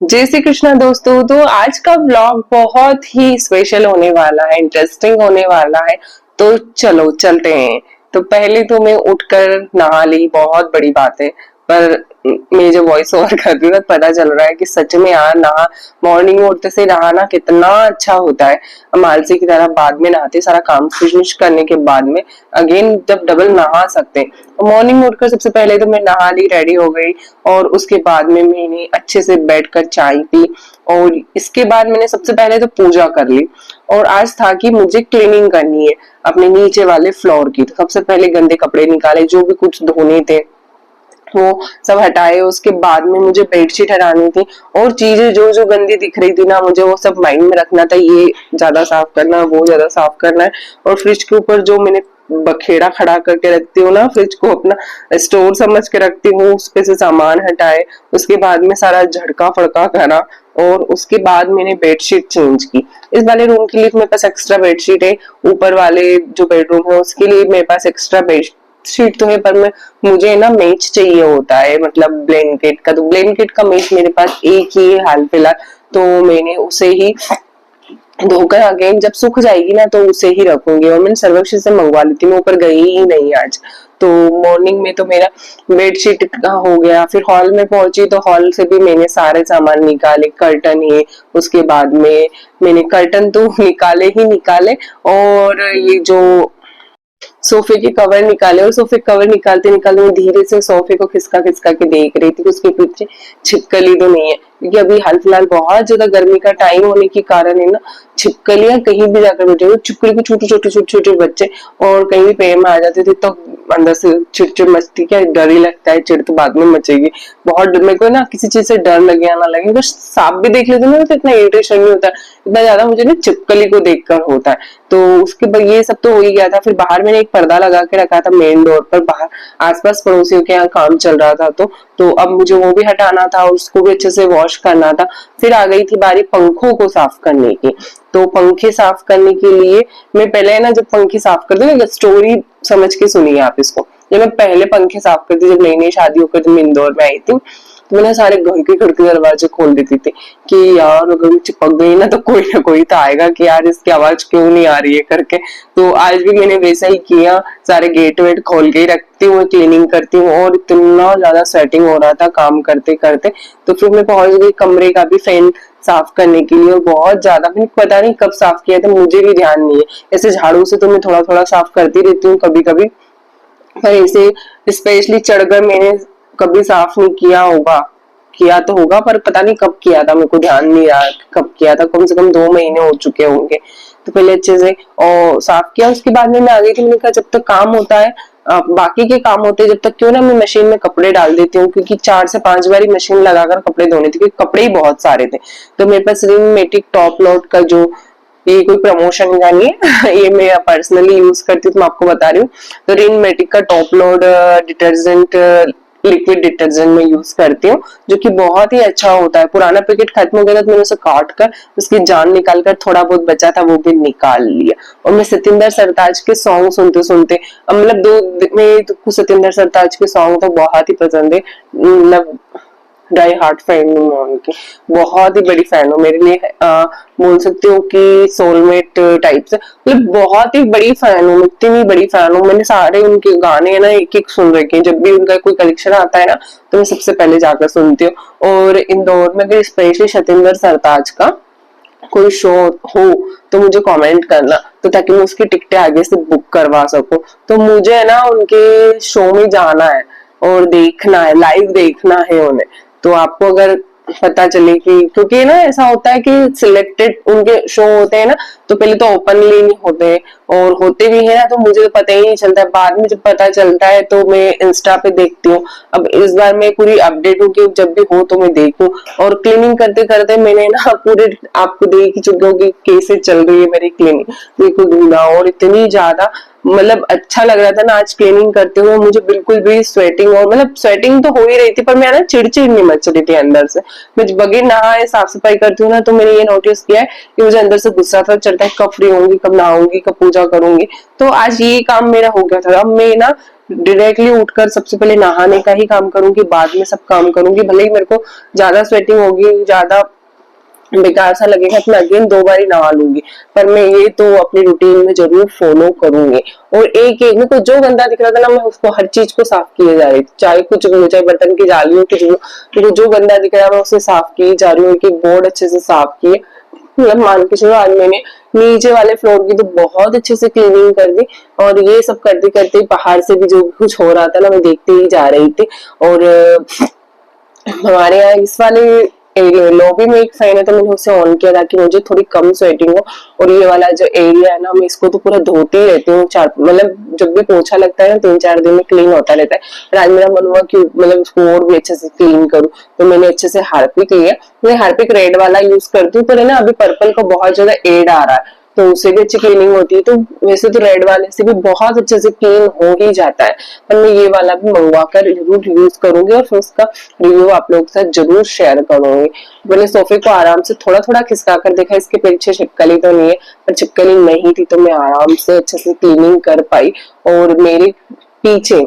जय श्री कृष्णा दोस्तों। तो आज का व्लॉग बहुत ही स्पेशल होने वाला है, इंटरेस्टिंग होने वाला है। तो चलो चलते हैं। तो पहले तो मैं उठकर नहा ली, बहुत बड़ी बात है। पर मैं जो वॉइस ओवर कर रही हूँ पता चल रहा है कि सच में यार नहा मॉर्निंग में उठते से नहाना कितना अच्छा होता है। हम आलसी की तरह बाद में नहाते, सारा काम फिनिश करने के बाद में अगेन जब डबल नहा सकते हैं। मॉर्निंग में उठकर सबसे पहले तो मैं नहा ली, रेडी हो गई और उसके बाद में मैंने अच्छे से बैठकर चाय पी। और इसके बाद मैंने सबसे पहले तो पूजा कर ली। और आज था कि मुझे क्लीनिंग करनी है अपने नीचे वाले फ्लोर की। तो सबसे पहले गंदे कपड़े निकाले, जो भी कुछ धोने थे वो सब हटाए। उसके बाद में मुझे बेडशीट हटानी थी और चीजें जो जो गंदी दिख रही थी ना, मुझे वो सब माइंड में रखना था। ये ज्यादा साफ करना है, वो ज्यादा साफ करना है। और फ्रिज के ऊपर जो मैंने बखेड़ा खड़ा करके रखती हूँ ना, फ्रिज को अपना स्टोर समझ के रखती हूँ, उस पे से सामान हटाए। उसके बाद में सारा झड़का फड़का करा और उसके बाद मैंने बेडशीट चेंज की। इस वाले रूम के लिए मेरे पास एक्स्ट्रा बेडशीट है, ऊपर वाले जो बेडरूम है उसके लिए मेरे पास एक्स्ट्रा बेड शीट तो है। पर मैं मुझे ना मैच चाहिए होता है, मतलब ब्लैंकेट का। तो ब्लैंकेट का मैच मेरे पास एक ही है हाल फिलहाल। तो मैंने उसे ही धोकर अगेन जब सूख जाएगी ना तो उसे ही रखूंगी। और मैंने सर्वक्षी से मंगवा ली थी, मैं ऊपर गई ही नहीं आज। तो मॉर्निंग में तो मेरा बेडशीट का हो गया। फिर हॉल में पहुंची तो हॉल से भी मैंने सारे सामान निकाले, कर्टन है। उसके बाद में मैंने कर्टन तो निकाले ही निकाले। और ये जो सोफे के कवर निकाले, और सोफे कवर निकालते निकालते मैं धीरे से सोफे को खिसका खिसका के देख रही थी कि उसके पीछे छिपकली तो नहीं है। क्योंकि अभी हाल फिलहाल बहुत ज्यादा गर्मी का टाइम होने के कारण है ना, छिपकलियां कहीं भी जाकर बैठे हुए। छिपकली को छोटे छोटे छोटे छोटे बच्चे और कहीं भी पैर में आ जाते थे तो अंदर से चिड़चिड़ मचती। क्या डर ही लगता है, चिड़ तो बाद में मचेगी। बहुत डर, मेरे को ना किसी चीज से डर लगे या ना लगे, अगर सांप भी देख लेते ना तो इतना इरिटेशन नहीं होता, इतना ज्यादा मुझे ना छिपकली को देखकर होता है। तो उसके बाद ये सब तो हो ही गया था। फिर बाहर मैंने एक पर्दा लगा के रखा था मेन डोर पर, बाहर आसपास पड़ोसियों के यहाँ काम चल रहा था। तो अब मुझे वो भी हटाना था और उसको भी अच्छे से वॉश करना था। फिर आ गई थी बारी पंखों को साफ करने की। तो पंखे साफ करने के लिए मैं पहले ना, जब पंखे साफ करती हूँ, स्टोरी समझ के सुनिए आप इसको। जब मैं पहले पंखे साफ करती, जब नई नई शादी होकर जब मैं इंदौर में आई थी, तो मैंने सारे घर के खिड़की दरवाजे खोल देती थी कि यार अगर वो चिपक गई ना तो कोई ना कोई तो आएगा कि यार इसकी आवाज क्यों नहीं आ रही है करके। तो आज भी मैंने वैसा ही किया, सारे गेट वेट खोल के ही रखती हूँ, क्लीनिंग करती हूँ। और इतना ज्यादा सेटिंग हो रहा था काम करते करते। तो फिर मैं पहुंच गई कमरे का भी फैन साफ करने के लिए। और बहुत ज्यादा, मैंने पता नहीं कब साफ किया था, मुझे भी ध्यान नहीं है। ऐसे झाड़ू से तो मैं थोड़ा थोड़ा साफ करती रहती हूँ कभी कभी, पर ऐसे स्पेशली चढ़कर मैंने कभी साफ नहीं किया होगा। किया तो होगा पर पता नहीं कब किया था, मेरे को ध्यान नहीं रहा कब किया था। कम से कम 2 महीने हो चुके होंगे। तो पहले अच्छे से और साफ किया। उसके बाद में मैं आ गई थी। मैंने कहा जब तक काम होता है, बाकी के काम होते हैं जब तक, क्यों ना मैं मशीन में कपड़े डाल देती हूँ। क्योंकि 4 से 5 बारी मशीन लगाकर कपड़े धोने थे, क्योंकि कपड़े ही बहुत सारे थे। तो मेरे पास रिन मेटिक टॉप लोड का जो, ये कोई प्रमोशन का नहीं है ये मैं पर्सनली यूज करती हूँ तो मैं आपको बता रही हूँ। तो रिन मेटिक का top load detergent, liquid detergent में यूज करती हूँ, जो कि बहुत ही अच्छा होता है। पुराना पैकेट खत्म हो गया था तो मैंने उसे काट कर उसकी जान निकाल कर थोड़ा बहुत बचा था वो भी निकाल लिया। और मैं सतिंदर सरताज के सॉन्ग सुनते सुनते, मतलब में तो सतिंदर सरताज के सॉन्ग तो बहुत ही पसंद है। मतलब डाई हार्ट फैन हूँ मैं उनकी, बहुत ही बड़ी फैन हूँ। मेरे लिए बोल सकती हूँ कि सोलमेट टाइप से, मतलब बहुत ही बड़ी फैन हूँ, इतनी बड़ी फैन हूँ। मैंने सारे उनके गाने है ना एक एक सुन रखे हैं। जब भी उनका कोई कलेक्शन आता है ना तो मैं सबसे पहले जाकर सुनती हूँ। और इंदौर में अगर स्पेशली सतिंदर सरताज का कोई शो हो तो मुझे कमेंट करना, तो ताकि मैं उसकी टिकटें आगे से बुक करवा सकूं। तो मुझे है ना उनके शो में जाना है और देखना है, लाइव देखना है उन्हें। तो आपको अगर पता चले कि, क्योंकि ना ऐसा होता है कि सिलेक्टेड उनके शो होते हैं ना, तो पहले तो ओपनली नहीं होते, और होते भी है ना तो मुझे तो पता ही नहीं चलता है। बाद में जब पता चलता है तो मैं इंस्टा पे देखती हूँ। अब इस बार मैं पूरी अपडेट हूँ कि जब भी हो तो मैं देखूं। और क्लीनिंग करते करते मैंने ना पूरे आपको देख ही चुके हो कि कैसे चल रही है मेरी क्लीनिंग। देखो धूला, और इतनी ज्यादा मतलब अच्छा लग रहा था ना आज क्लीनिंग करते हुए। मुझे बिल्कुल भी स्वेटिंग, और मतलब स्वेटिंग तो हो ही रही थी पर मैं ना चिड़चिड़ नहीं मच रही थी अंदर से। मैं बगैर नहाए साफ सफाई करती हूँ ना तो मैंने ये नोटिस किया है कि मुझे अंदर से गुस्सा था चढ़ता है, कब फ्री होंगी, कब नहाऊंगी, कब पूजा करूंगी। तो आज ये काम मेरा हो गया था। अब मैं ना डायरेक्टली उठकर सबसे पहले नहाने का ही काम करूंगी, बाद में सब काम करूंगी। भले ही मेरे को ज्यादा स्वेटिंग होगी, ज्यादा बेकार सा लगेगा तो मैं अगेन 2 बार ही नहा लूंगी, पर मैं ये तो अपनी रूटीन में जरूर फॉलो करूंगी। और एक एक मेरे को जो गंदा दिख रहा था ना, मैं उसको हर चीज को साफ किए जा रही थी, चाहे कुछ भी हो, चाहे बर्तन की जाली हो, कुछ भी हो, मेरे को जो गंदा दिख रहा है मैं उसे साफ किए जा रही हूँ, एक एक बोर्ड अच्छे से साफ किए। मतलब मान के चलो आज मैंने नीचे वाले फ्लोर की तो बहुत अच्छे से क्लीनिंग कर दी, और ये सब करते करते बाहर से भी जो कुछ हो रहा था ना, मैं देखते ही जा रही थी। और हमारे यहाँ इस वाले एरिया लॉबी में एक फैन है, तो मैंने उसे ऑन किया ताकि मुझे थोड़ी कम स्वेटिंग हो। और ये वाला जो एरिया है ना, मैं इसको तो पूरा धोती रहती हूँ, चार मतलब जब भी पोछा लगता है ना 3-4 दिन में क्लीन होता रहता है। पर आज मेरा मन हुआ कि मतलब उसको और भी अच्छे से क्लीन करूँ, तो मैंने अच्छे से हार्पिक लिया। मैं हार्पिक रेड वाला यूज करती हूँ, पर है ना अभी पर्पल का बहुत ज्यादा एड आ रहा है, तो उससे भी अच्छी क्लीनिंग होती है। तो वैसे तो रेड वाले से भी बहुत अच्छे से क्लीन हो ही जाता है, पर मैं ये वाला भी मंगवा कर जरूर यूज करूंगी और फिर उसका रिव्यू आप लोगों के साथ जरूर शेयर करूंगी। मैंने सोफे को आराम से थोड़ा थोड़ा खिसका कर देखा, इसके पीछे छिपकली तो नहीं है, पर छिपकली नहीं थी तो मैं आराम से अच्छे से क्लीनिंग कर पाई। और पीछे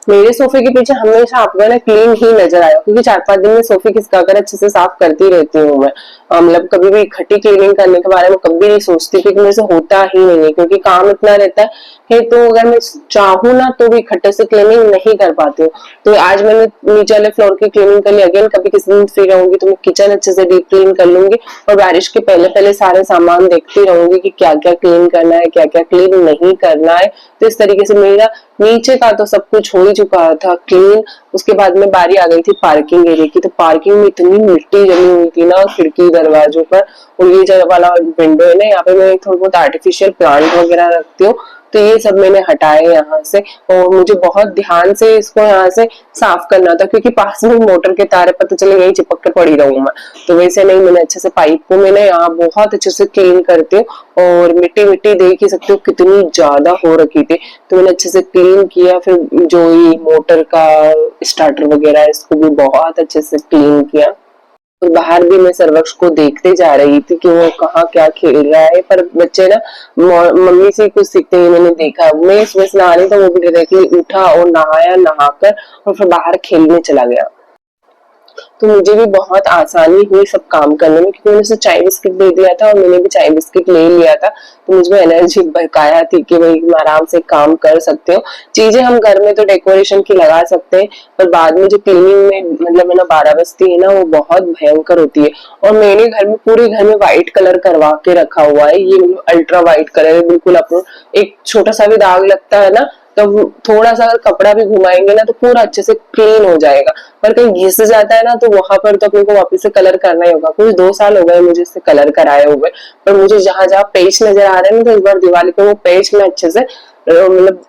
मेरे सोफे के पीछे हमेशा आपको ना क्लीन ही नजर आएगा, क्योंकि 4-5 दिन में सोफे खिसका कर अच्छे से साफ करती रहती हूँ मैं। मतलब कभी भी इकट्ठी क्लीनिंग करने के बारे में कभी नहीं सोचती, क्योंकि मेरे से होता ही नहीं है, क्योंकि काम इतना रहता है तो अगर मैं चाहूँ ना तो भी इकट्ठे से क्लीनिंग नहीं कर पाती हूँ। तो आज मैंने नीचे वाले फ्लोर की क्लीनिंग कर ली, अगेन कभी किसी दिन फ्री रहूंगी तो मैं किचन अच्छे से डीप क्लीन कर लूंगी, और बारिश के पहले पहले सारे सामान देखती रहूंगी कि क्या क्या क्लीन करना है, क्या क्या क्लीन नहीं करना है। तो इस तरीके से मेरा नीचे का तो सब कुछ हो ही चुका था क्लीन। उसके बाद में बारी आ गई थी पार्किंग एरिया की, तो पार्किंग में इतनी मिट्टी जमी हुई थी ना खिड़की दरवाजों पर। और ये जो वाला विंडो है ना, यहाँ पे मैं थोड़ा बहुत आर्टिफिशियल प्लांट वगैरह रखती हूँ, तो ये सब मैंने हटाए यहाँ से। और मुझे बहुत ध्यान से इसको यहाँ से साफ करना था, क्योंकि पास में मोटर के तार है, पता चले यही चिपक के पड़ी रहूं मैं। तो वैसे नहीं, मैंने अच्छे से पाइप को मैंने यहाँ बहुत अच्छे से क्लीन करती हूँ। और मिट्टी मिट्टी देख ही सकते हो कितनी ज्यादा हो रखी थी, तो मैंने अच्छे से क्लीन किया। फिर जो ये मोटर का स्टार्टर वगैरह है इसको भी बहुत अच्छे से क्लीन किया। और बाहर भी मैं सर्वक्ष को देखते जा रही थी कि वो कहाँ क्या खेल रहा है, पर बच्चे ना मम्मी से कुछ सीखते हुए मैंने देखा। मैं सुबह से नहा रही, तो वो भी डायरेक्टली उठा और नहाया, नहाकर और फिर बाहर खेलने चला गया। तो मुझे भी बहुत आसानी हुई सब काम करने में, क्योंकि मैंने उसे चाय बिस्किट दे दिया था और मैंने भी चाय बिस्किट ले लिया था, तो मुझे एनर्जी बकाया थी कि भाई मैं आराम से काम कर सकती हूँ। चीजें हम घर में तो डेकोरेशन की लगा सकते हैं, पर बाद में जो क्लीनिंग में मतलब है ना 12 बजती है ना, वो बहुत भयंकर होती है। और मैंने घर में पूरे घर में व्हाइट कलर करवा के रखा हुआ है, ये अल्ट्रा व्हाइट कलर है बिल्कुल। अपना एक छोटा सा भी दाग लगता है ना, तो थोड़ा सा अगर कपड़ा भी घुमाएंगे ना तो पूरा अच्छे से क्लीन हो जाएगा। पर कहीं घिस जाता है ना, तो वहां पर तो अपने को वापस से कलर करना ही होगा। कुछ 2 साल हो गए मुझे इससे कलर कराए हुए, पर मुझे जहां जहां पेच नजर आ रहे हैं तो इस बार दिवाली पे वो पेच में अच्छे से मतलब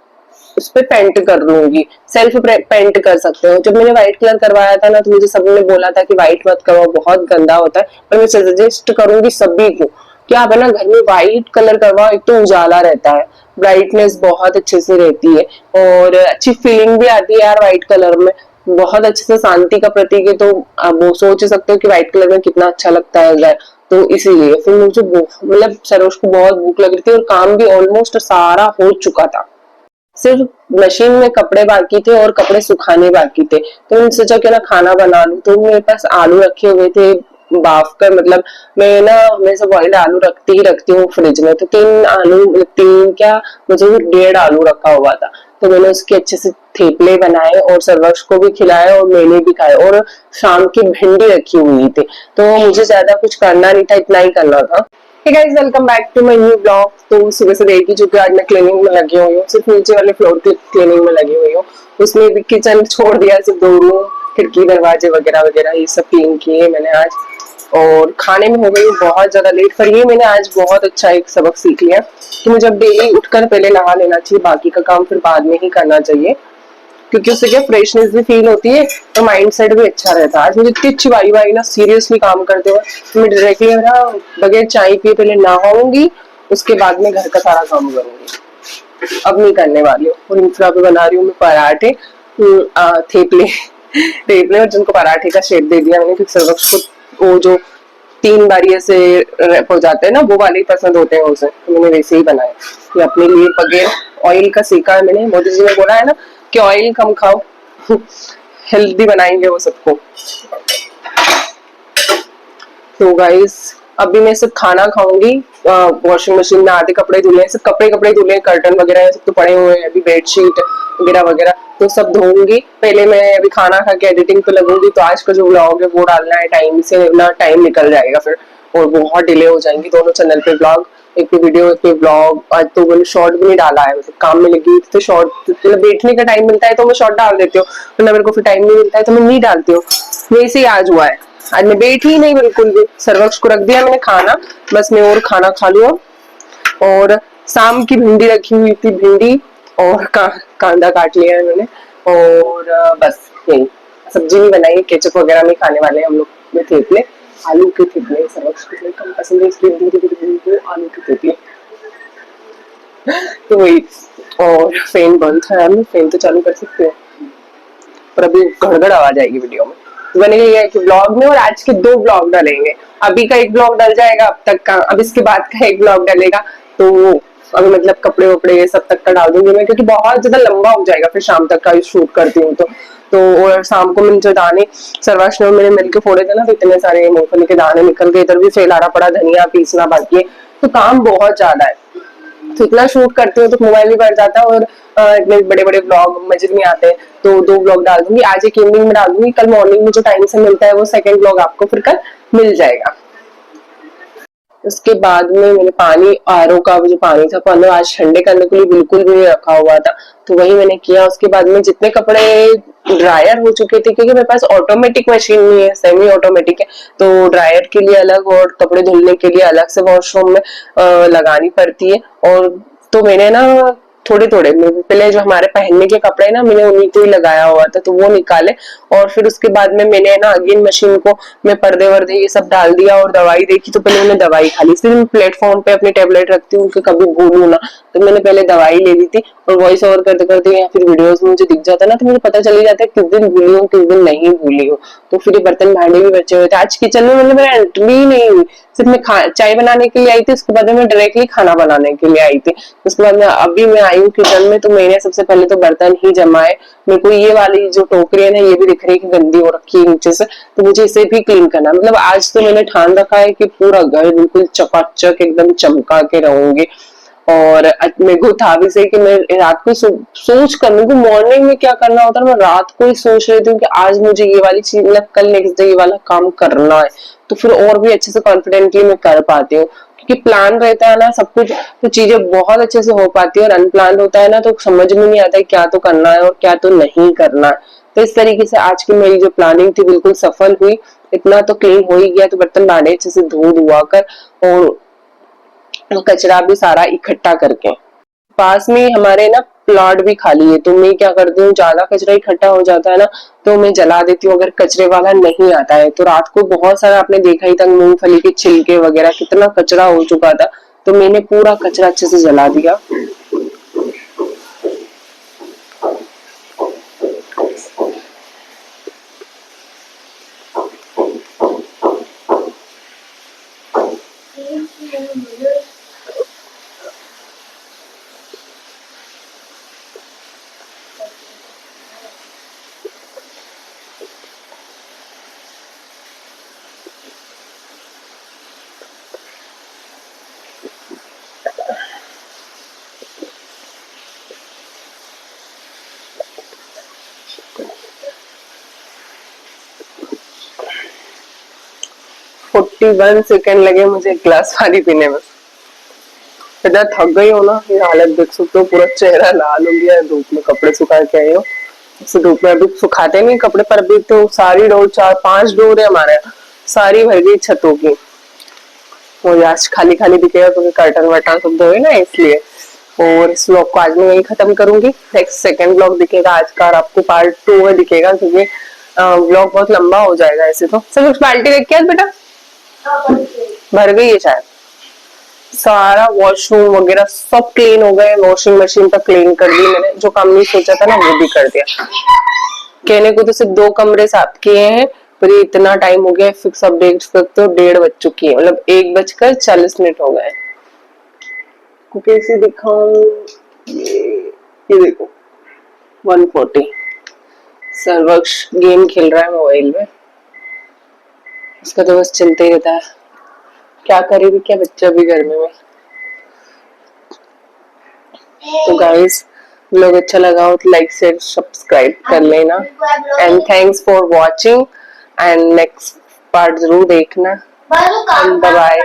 उस पे पेंट कर लूंगी। सेल्फ पेंट कर सकते हो। जब मैंने व्हाइट कलर करवाया था ना, तो मुझे सबने बोला था कि व्हाइट मत करो, बहुत गंदा होता है, पर मैं सजेस्ट करूंगी सभी को कि आप है ना घर में व्हाइट कलर करवाओ। एक तो उजाला रहता है, ब्राइटनेस बहुत अच्छे से रहती है, और अच्छी फीलिंग भी आती है यार व्हाइट कलर में, बहुत अच्छे से शांति का प्रतीक है। तो आप वो सोच सकते हो कि व्हाइट कलर में कितना अच्छा लगता है घर। तो इसीलिए फिर मुझे मतलब सरोज को बहुत भूख लग रही थी और काम भी ऑलमोस्ट सारा हो चुका था, सिर्फ मशीन में कपड़े बाकी थे और कपड़े सुखाने बाकी थे। तो मैंने सोचा कि ना खाना बना लूं, तो मेरे पास आलू रखे हुए थे बाफ कर। मतलब मैं ना हमेशा बॉइल्ड आलू रखती ही रखती हूँ फ्रिज में, तो 3 आलू, 3 क्या मुझे 1.5 आलू रखा हुआ था। तो मैंने उसके अच्छे से थेपले बनाए और सर्वक्ष को भी खिलाए और मैंने भी खाए। और शाम की भिंडी रखी हुई थी, तो मुझे ज्यादा कुछ करना नहीं था, इतना ही करना था। Hey guys, welcome back to my new blog. तो सुबह से देर की चुकी आज मैं क्लीनिंग में लगी हुई हूँ, सिर्फ नीचे वाले फ्लोर की क्लीनिंग में लगी हुई हूँ। उसमें भी किचन छोड़ दिया, सिर्फ 2 रूम, खिड़की, दरवाजे वगैरह वगैरह ये सब क्लीन किए मैंने आज। और खाने में हो गई बहुत ज्यादा लेट, पर ये मैंने आज बहुत अच्छा एक सबक सीख लिया कि मुझे अब डेली उठकर पहले नहा लेना चाहिए, बाकी का काम फिर बाद में ही करना चाहिए, क्योंकि उससे क्या फ्रेशनेस भी फील होती है और माइंड सेट भी अच्छा रहता है। आज मुझे इतनी अच्छी वाई वाई ना सीरियसली काम करते हुए, तो मैं डायरेक्टली ना बगैर चाय पिए पहले नहाऊंगी, उसके बाद में घर का सारा काम करूंगी। अब नहीं करने वाली हूँ। और इंफ्रा पे बना रही हूँ मैं पराठे, थेपले थेपले, और जिनको पराठे का शेप दे दिया मैंने, क्योंकि सर्वक्ष को वो जो 3 बारी ऐसे रैप हो जाते हैं ना, वो वाले ही पसंद होते हैं उसे, तो मैंने वैसे ही बनाया। ये अपने लिए बगैर ऑयल का सेका है मैंने। मोदी जी ने बोला है ना कि ऑयल कम खाओ, हेल्दी बनाएंगे वो सबको। तो गाइस अभी मैं सिर्फ खाना खाऊंगी। वॉशिंग मशीन में आधे कपड़े धुले, सिर्फ कपड़े धुले, कर्टन वगैरह सब तो पड़े हुए हैं, अभी बेडशीट वगैरह वगैरह तो सब धोऊंगी। पहले मैं अभी खाना खा के एडिटिंग पे लगूंगी। तो आज का जो व्लॉग है वो डालना है टाइम से, ना टाइम निकल जाएगा फिर और बहुत डिले हो जाएंगी दोनों चैनल पे व्लॉग। एक पे वीडियो एक पे व्लॉग। आज तो मैंने शॉर्ट भी नहीं डाला है, मतलब काम में लगी हुई थी तो शॉर्ट, मतलब बैठने का टाइम मिलता है तो मैं शॉर्ट डाल देती हूँ, वरना मेरे को फिर टाइम नहीं मिलता है तो मैं नहीं डालती हूँ। वैसे ही आज हुआ है, आज मैं बैठी ही नहीं बिल्कुल भी। सर्वक्ष को रख दिया मैंने खाना, बस मैं और खाना खा लूँ। और शाम की भिंडी रखी हुई थी, भिंडी और कांदा काट लिया है मैंने। और बस यही, सब्जी नहीं बनाई, केचप वगैरह नहीं खाने वाले हम लोग। में थेपले, आलू के थेपले सर्वक्ष को कम पसंद है, इसलिए धीरे धीरे आलू के थेपले। तो वही। और फैन बंद था यार, मैं फैन तो चालू कर सकती हूँ पर अभी गड़गड़ आवाज आएगी वीडियो में। तो मैंने यही है कि ब्लॉग में, और आज के 2 ब्लॉग डालेंगे। अभी का एक ब्लॉग डल जाएगा अब तक का, अब इसके बाद का एक ब्लॉग डलेगा। तो अभी मतलब कपड़े वपड़े सब तक का डाल दूंगी मैं, क्योंकि बहुत ज्यादा लंबा हो जाएगा फिर शाम तक का शूट करती हूँ तो और शाम को मैंने जो दाने सर्वाश्रम में मैंने मिलकर फोड़े थे ना, तो इतने सारे मूंगफली के दाने निकल गए। इधर भी फैलाना पड़ा, धनिया पीसना बाकी है, तो काम बहुत ज्यादा है। तो इतना शूट करती हूँ तो मोबाइल भी बढ़ जाता है और इतने बड़े बड़े ब्लॉग मजे नहीं आते। तो 2 ब्लॉग डाल दूंगी, आज एक इवनिंग में डाल दूंगी, कल मॉर्निंग में जो टाइम से मिलता है वो सेकंड ब्लॉग आपको फिर कल मिल जाएगा। उसके बाद में मैंने पानी, आरओ का जो पानी था मतलब आज ठंडे करने के लिए बिल्कुल भी नहीं रखा हुआ था, तो वही मैंने किया। उसके बाद में जितने कपड़े ड्रायर हो चुके थे, क्योंकि मेरे पास ऑटोमेटिक मशीन नहीं है, सेमी ऑटोमेटिक है, तो ड्रायर के लिए अलग और कपड़े धुलने के लिए अलग से वॉशरूम में लगानी पड़ती है। और तो मैंने ना थोड़े थोड़े पहले जो हमारे पहनने के कपड़े ना मैंने उन्हीं को ही लगाया हुआ था, तो वो निकाले। और फिर उसके बाद में मैंने ना अगेन मशीन को मैं पर्दे वर्दे ये सब डाल दिया। और दवाई देखी तो पहले मैंने दवाई खा ली, इसलिए मैं प्लेटफॉर्म पे अपनी टेबलेट रखती हूँ कि कभी भूलू ना, तो मैंने पहले दवाई ले ली थी। और वॉइस ओवर करते करते या फिर वीडियोस में मुझे दिख जाता है ना, तो मुझे पता चल ही जाता है किस दिन भूली हूँ किस दिन नहीं भूली हूँ। तो फिर ये बर्तन भांडे भी बचे हुए थे, आज किचन में मतलब मेरा एंट्री ही नहीं हुई, सिर्फ मैं चाय बनाने के लिए आई थी, उसके बाद मैं डायरेक्टली खाना बनाने के लिए आई थी। उसके बाद में अभी मैं आई हूँ किचन में, तो मैंने सबसे पहले तो बर्तन ही जमाए। मेरे को ये वाली जो टोकरी है ना, ये भी दिख रही है कि गंदी हो रखी है नीचे से, तो मुझे इसे भी क्लीन करना। मतलब आज तो मैंने ठान रखा है कि पूरा घर बिल्कुल चकाचक एकदम चमका के रहूंगी। और मेरे को था भी सही कि मैं रात को सोच कर, मेरे को मॉर्निंग में क्या करना होता है, मैं रात को ही सोच रही थी कि आज मुझे ये वाली चीज, मतलब कल नेक्स्ट डे ये वाला काम करना है, तो फिर और भी अच्छे से कॉन्फिडेंटली मैं कर पाती हूँ। क्योंकि प्लान रहता है ना सब कुछ, तो चीजें बहुत अच्छे से हो पाती है। और अनप्लान होता है ना तो समझ में नहीं आता है क्या तो करना है और क्या तो नहीं करना है। तो इस तरीके से आज की मेरी जो प्लानिंग थी बिल्कुल सफल हुई। इतना तो क्लीन हो ही गया, तो बर्तन भांडे अच्छे से धो धुआ कर और कचरा भी सारा इकट्ठा करके। पास में हमारे ना प्लॉट भी खाली है, तो मैं क्या करती हूँ, ज्यादा कचरा इकट्ठा हो जाता है ना तो मैं जला देती हूँ, अगर कचरे वाला नहीं आता है। तो रात को बहुत सारा आपने देखा ही था, मूंगफली के छिलके वगैरह कितना कचरा हो चुका था, तो मैंने पूरा कचरा अच्छे से जला दिया। 41 सेकेंड लगे मुझे एक गिलास पानी पीने में। इतना थक गई हो ना, ये हालत देख सकते हो, पूरा चेहरा लाल हो गया है, धूप में कपड़े सुखा के आई हो। इससे धूप में अभी सुखाते नहीं कपड़े, पर अभी तो सारी डोर, 4-5 डोर है हमारे, सारी भर गई छतों की। मुझे आज खाली खाली दिखेगा क्योंकि कर्टन वर्टन सब धोए ना, इसलिए। और इस व्लॉग को आज मैं यही खत्म करूंगी। नेक्स्ट सेकंड व्लॉग दिखेगा आज का, और आपको पार्ट 2 में दिखेगा, क्योंकि व्लॉग बहुत लंबा हो जाएगा ऐसे तो। सब कुछ बाल्टी देख के बेटा भर गई है शायद। सारा वॉशरूम वगैरह सब क्लीन हो गए, वॉशिंग मशीन तक क्लीन कर दी मैंने, जो काम नहीं सोचा था ना वो भी कर दिया। कहने को तो सिर्फ 2 कमरे साफ किए हैं, पर ये इतना टाइम हो गया, फिक्स आप देख सकते हो 1:30 बज चुकी है, मतलब 1:40 हो गए। को कैसे दिखाऊं, ये देखो 140। सर्वक्ष गेम खेल रहा है मोबाइल में, उसका तो बस चलते ही रहता है। क्या करे भी क्या, बच्चा भी गर्मी में। तो गाइस व्लॉग अच्छा लगा हो तो लाइक शेयर सब्सक्राइब कर लेना and thanks for watching and next part जरूर देखना। Bye bye.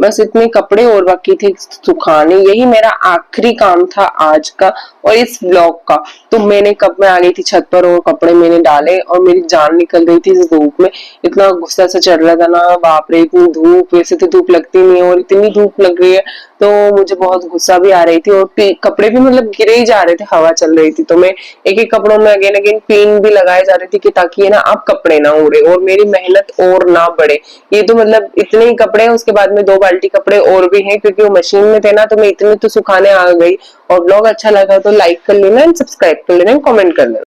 बस इतने कपड़े और बाकी थे सुखाने, यही मेरा आखिरी काम था आज का और इस ब्लॉग का। तो मैंने कब मैं आ गई थी छत पर और कपड़े मैंने डाले और मेरी जान निकल रही थी इस धूप में। इतना गुस्सा सा चढ़ रहा था ना, बाप रे इतनी धूप, वैसे तो धूप लगती नहीं है और इतनी धूप लग रही है तो मुझे बहुत गुस्सा भी आ रही थी। और कपड़े भी मतलब गिरे ही जा रहे थे, हवा चल रही थी तो मैं एक एक कपड़ों में अगेन अगेन पिन भी लगाए जा रही थी कि ताकि ये ना अब कपड़े ना उड़े और मेरी मेहनत और ना बढ़े। ये तो मतलब इतने ही कपड़े हैं, उसके बाद में 2 बाल्टी कपड़े और भी हैं क्योंकि वो मशीन में थे ना, तो मैं इतने तो सुखाने आ गई। और ब्लॉग अच्छा लगा तो लाइक कर लेना, सब्सक्राइब कर लेना, कमेंट कर लेना।